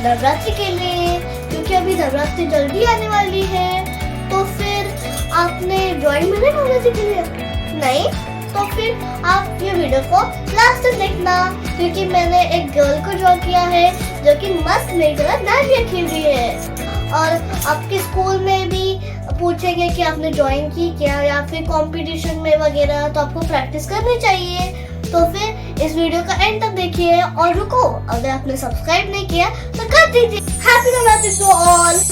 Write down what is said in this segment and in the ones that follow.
नवरात्रि के लिए, क्योंकि अभी नवरात्रि जल्दी आने वाली है। तो फिर आपने ड्राइंग बनाई नवरात्रि के लिए? नहीं? तो फिर आप ये वीडियो को लास्ट तक देखना, क्योंकि मैंने एक गर्ल को ड्रॉ किया है जो कि मस्त मिलकर डांडिया खेल रही है। और आपके स्कूल में भी पूछेंगे कि आपने ड्राइंग की क्या, या फिर कंपटीशन में वगैरह, तो आपको प्रैक्टिस करनी चाहिए। तो फिर इस वीडियो का एंड तक देखिए। और रुको, अगर आपने सब्सक्राइब नहीं किया तो कर दीजिए। Happy Navratri to all.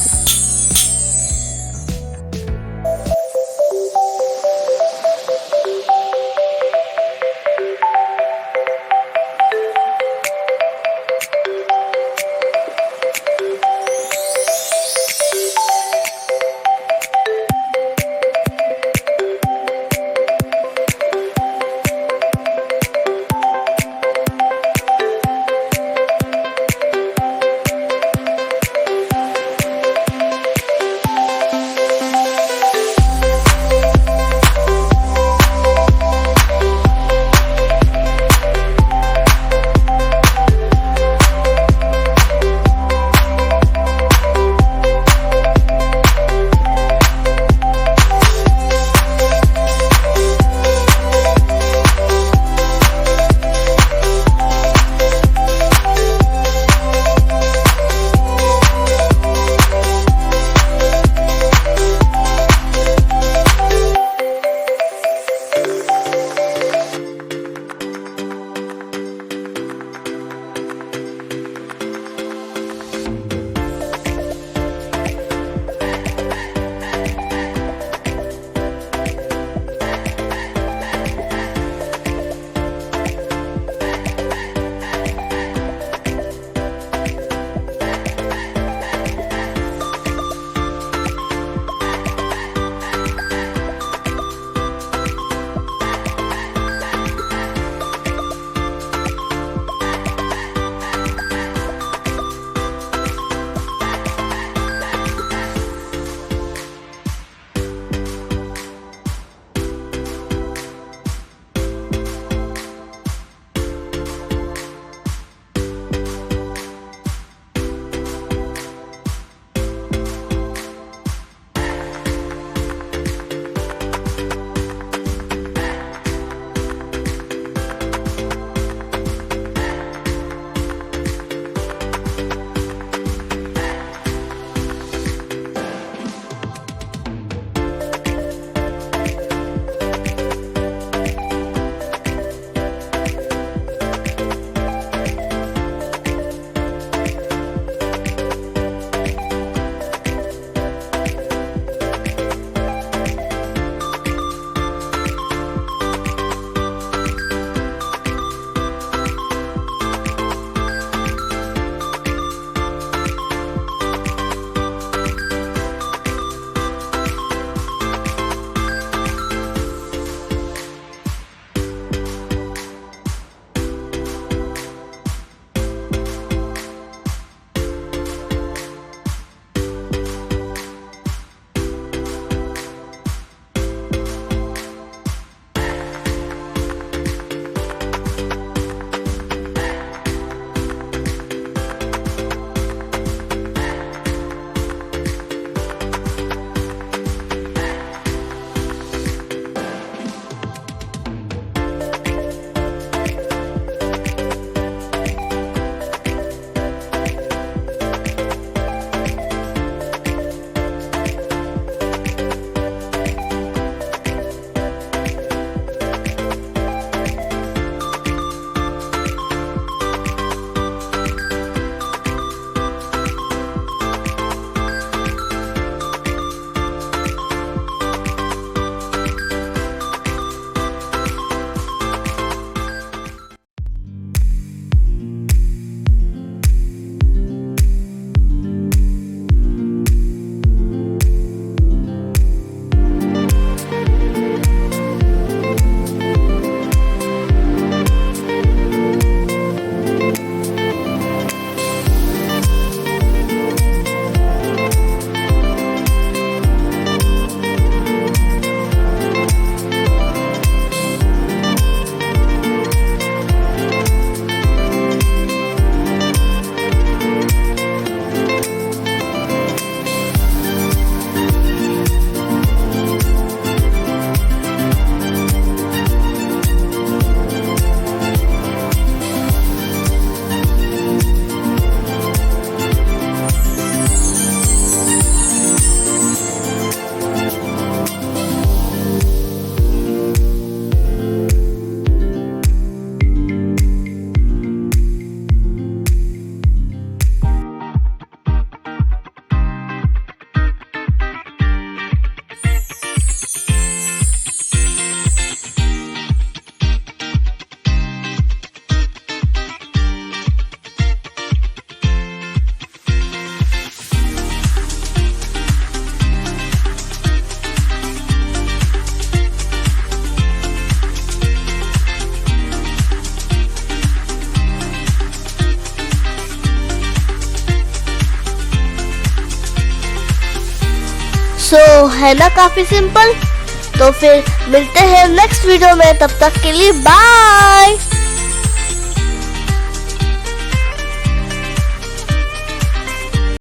So है ना काफी सिंपल। तो फिर मिलते हैं नेक्स्ट वीडियो में, तब तक के लिए बाय।